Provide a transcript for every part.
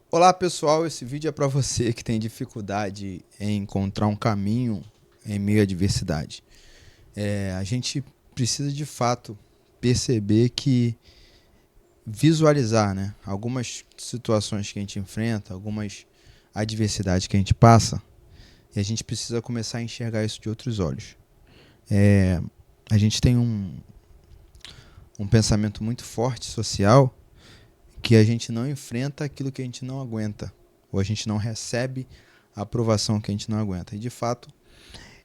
Olá pessoal, esse vídeo é para você que tem dificuldade em encontrar um caminho em meio à adversidade. A gente precisa de fato perceber que visualizar, né, algumas situações que a gente enfrenta, algumas adversidades que a gente passa, e a gente precisa começar a enxergar isso de outros olhos. É, a gente tem um pensamento muito forte social que a gente não enfrenta aquilo que a gente não aguenta, ou a gente não recebe a aprovação que a gente não aguenta. E de fato,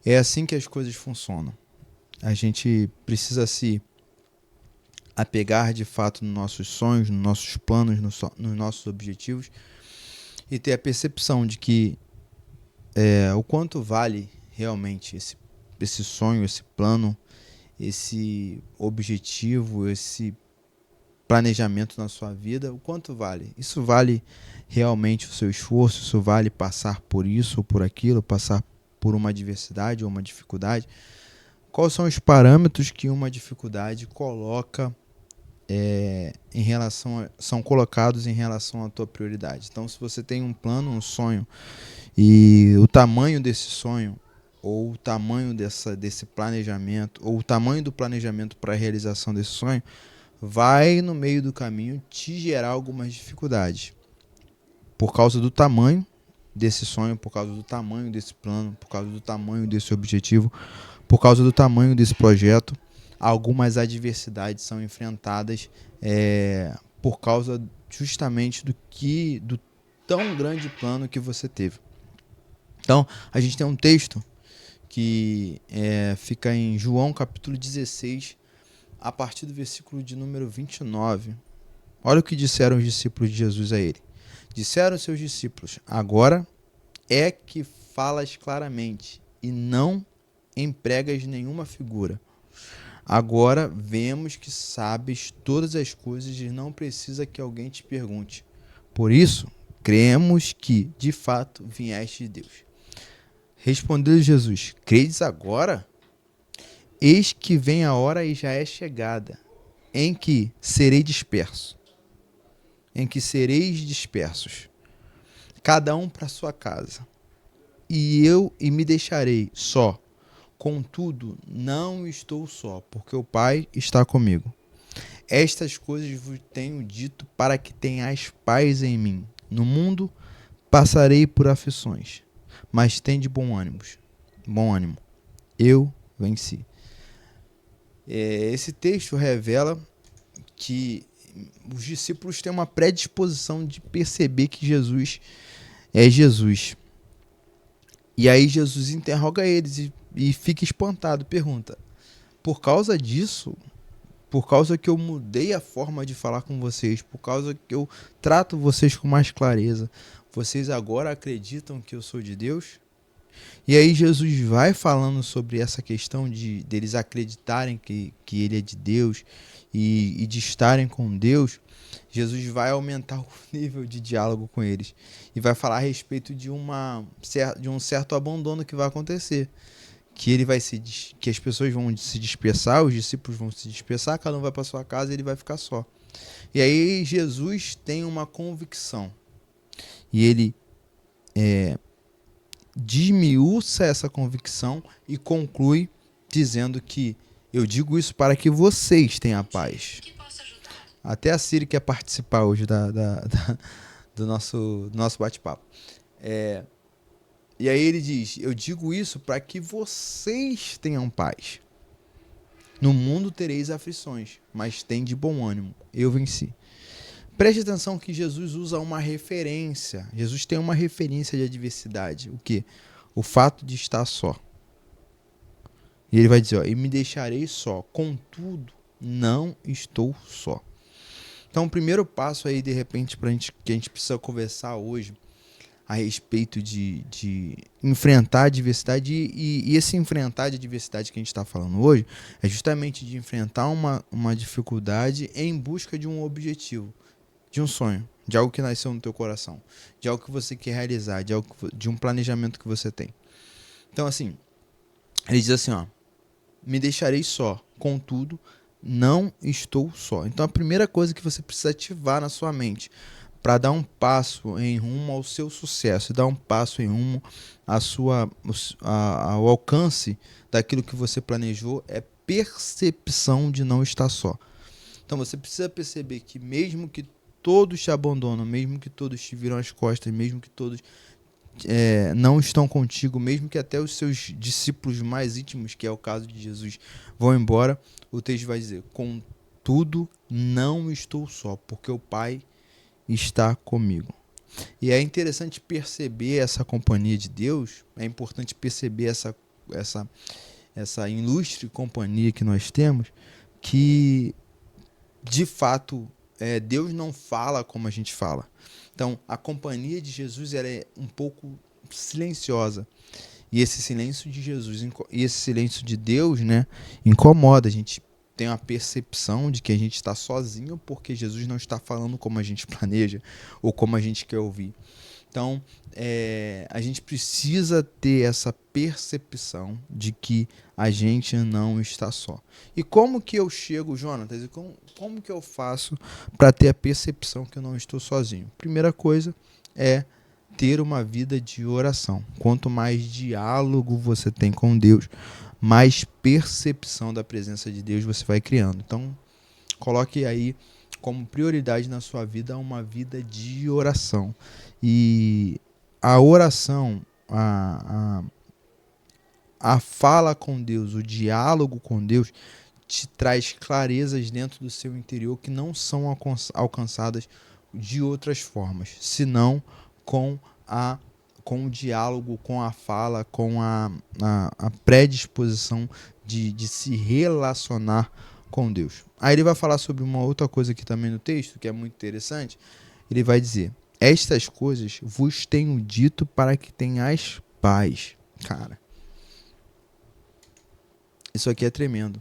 é assim que as coisas funcionam. A gente precisa se apegar de fato nos nossos sonhos, nos nossos planos, nos nossos objetivos e ter a percepção de que o quanto vale realmente esse sonho, esse plano, esse objetivo, esse planejamento na sua vida, o quanto vale. Isso vale realmente o seu esforço, isso vale passar por isso ou por aquilo, passar por uma adversidade ou uma dificuldade. Quais são os parâmetros que uma dificuldade coloca são colocados em relação à tua prioridade? Então, se você tem um plano, um sonho, e o tamanho desse sonho, ou o tamanho desse planejamento, ou o tamanho do planejamento para a realização desse sonho, vai no meio do caminho te gerar algumas dificuldades. Por causa do tamanho desse sonho, por causa do tamanho desse plano, por causa do tamanho desse objetivo, por causa do tamanho desse projeto, algumas adversidades são enfrentadas por causa justamente do tão grande plano que você teve. Então, a gente tem um texto que fica em João capítulo 16, a partir do versículo de número 29. Olha o que disseram os discípulos de Jesus a ele. Disseram seus discípulos: agora é que falas claramente e não empregas nenhuma figura. Agora vemos que sabes todas as coisas e não precisa que alguém te pergunte. Por isso, cremos que, de fato, vieste de Deus. Respondeu Jesus: credes agora? Eis que vem a hora e já é chegada, em que serei disperso, em que sereis dispersos, cada um para sua casa, e me deixarei só. Contudo, não estou só, porque o Pai está comigo. Estas coisas vos tenho dito para que tenhais paz em mim. No mundo passarei por aflições, mas tende bom ânimo. Eu venci. Esse texto revela que os discípulos têm uma predisposição de perceber que Jesus é Jesus. E aí Jesus interroga eles e fica espantado, pergunta: por causa disso, por causa que eu mudei a forma de falar com vocês, por causa que eu trato vocês com mais clareza, vocês agora acreditam que eu sou de Deus? E aí Jesus vai falando sobre essa questão de deles acreditarem que ele é de Deus e de estarem com Deus. Jesus vai aumentar o nível de diálogo com eles e vai falar a respeito de um certo abandono que vai acontecer, que ele vai que as pessoas vão se dispersar, os discípulos vão se dispersar, cada um vai para sua casa e ele vai ficar só. E aí Jesus tem uma convicção e ele desmiuça essa convicção e conclui dizendo que eu digo isso para que vocês tenham paz. Até a Siri quer participar hoje do nosso bate-papo. E aí ele diz: eu digo isso para que vocês tenham paz. No mundo tereis aflições, mas tem de bom ânimo. Eu venci. Preste atenção que Jesus usa uma referência. Jesus tem uma referência de adversidade. O quê? O fato de estar só. E ele vai dizer: ó, e me deixarei só. Contudo, não estou só. Então, o primeiro passo aí, de repente, que a gente precisa conversar hoje a respeito de enfrentar a adversidade e esse enfrentar a adversidade que a gente está falando hoje é justamente de enfrentar uma dificuldade em busca de um objetivo, de um sonho, de algo que nasceu no teu coração, de algo que você quer realizar, de um planejamento que você tem. Então, assim, ele diz assim, ó: me deixarei só, contudo, não estou só. Então, a primeira coisa que você precisa ativar na sua mente para dar um passo em rumo ao seu sucesso, dar um passo em rumo ao alcance daquilo que você planejou, é percepção de não estar só. Então você precisa perceber que mesmo que todos te abandonam, mesmo que todos te viram as costas, mesmo que todos não estão contigo, mesmo que até os seus discípulos mais íntimos, que é o caso de Jesus, vão embora, o texto vai dizer: contudo, não estou só, porque o Pai está comigo. E é interessante perceber essa companhia de Deus, é importante perceber essa ilustre companhia que nós temos, que de fato Deus não fala como a gente fala. Então, a companhia de Jesus ela é um pouco silenciosa. E esse silêncio de Jesus e esse silêncio de Deus, né, incomoda. A gente tem a percepção de que a gente está sozinho porque Jesus não está falando como a gente planeja ou como a gente quer ouvir. Então, a gente precisa ter essa percepção de que a gente não está só. E como que eu chego, Jonatas, como que eu faço para ter a percepção que eu não estou sozinho? Primeira coisa é ter uma vida de oração. Quanto mais diálogo você tem com Deus, mais percepção da presença de Deus você vai criando. Então, coloque aí como prioridade na sua vida uma vida de oração. E a oração, a fala com Deus, o diálogo com Deus, te traz clarezas dentro do seu interior que não são alcançadas de outras formas, senão com o diálogo, com a fala, com a predisposição de se relacionar com Deus. Aí ele vai falar sobre uma outra coisa aqui também no texto, que é muito interessante. Ele vai dizer: estas coisas vos tenho dito para que tenhais paz. Cara, isso aqui é tremendo.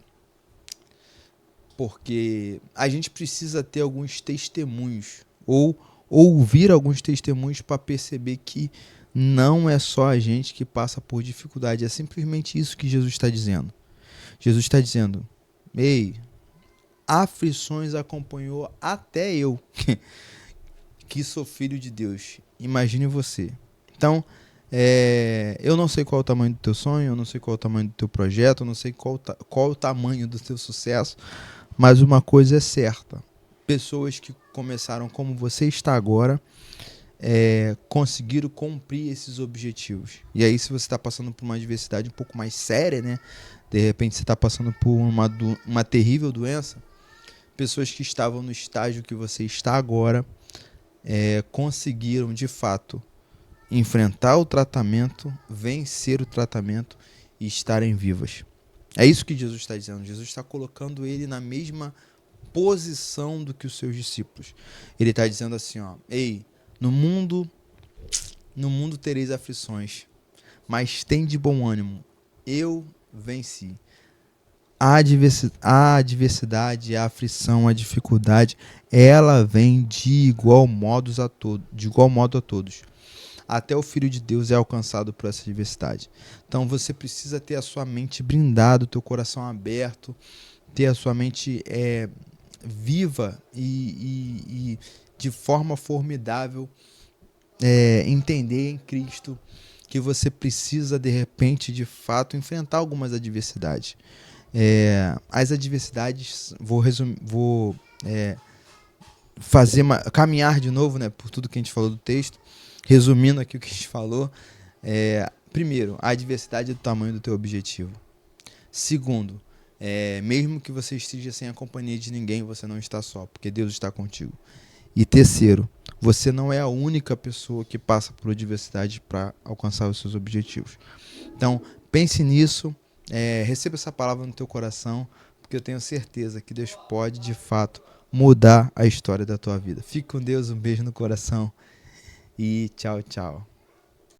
Porque a gente precisa ter alguns testemunhos, ou ouvir alguns testemunhos para perceber que não é só a gente que passa por dificuldade. É simplesmente isso que Jesus está dizendo. Jesus está dizendo: ei, aflições acompanhou até eu, que sou filho de Deus. Imagine você. Então, eu não sei qual é o tamanho do teu sonho, eu não sei qual é o tamanho do teu projeto, eu não sei qual o tamanho do teu sucesso, mas uma coisa é certa: pessoas que começaram como você está agora, conseguiram cumprir esses objetivos. E aí, se você está passando por uma adversidade um pouco mais séria, né? De repente você está passando por uma terrível doença, pessoas que estavam no estágio que você está agora conseguiram de fato enfrentar o tratamento, vencer o tratamento e estarem vivas. É isso que Jesus está dizendo. Jesus está colocando ele na mesma posição do que os seus discípulos. Ele está dizendo assim, ó: ei, no mundo tereis aflições, mas tem de bom ânimo, eu venci. A adversidade, a aflição, a dificuldade, ela vem de igual modo a todos. Até o Filho de Deus é alcançado por essa adversidade. Então você precisa ter a sua mente blindada, o teu coração aberto, ter a sua mente viva e de forma formidável entender em Cristo que você precisa, de repente, de fato, enfrentar algumas adversidades. As adversidades, vou caminhar de novo, né, por tudo que a gente falou do texto, resumindo aqui o que a gente falou. Primeiro, a adversidade é do tamanho do teu objetivo. Segundo, mesmo que você esteja sem a companhia de ninguém, você não está só, porque Deus está contigo. E terceiro, você não é a única pessoa que passa por adversidade para alcançar os seus objetivos. Então, pense nisso, receba essa palavra no teu coração, porque eu tenho certeza que Deus pode, de fato, mudar a história da tua vida. Fique com Deus, um beijo no coração e tchau, tchau.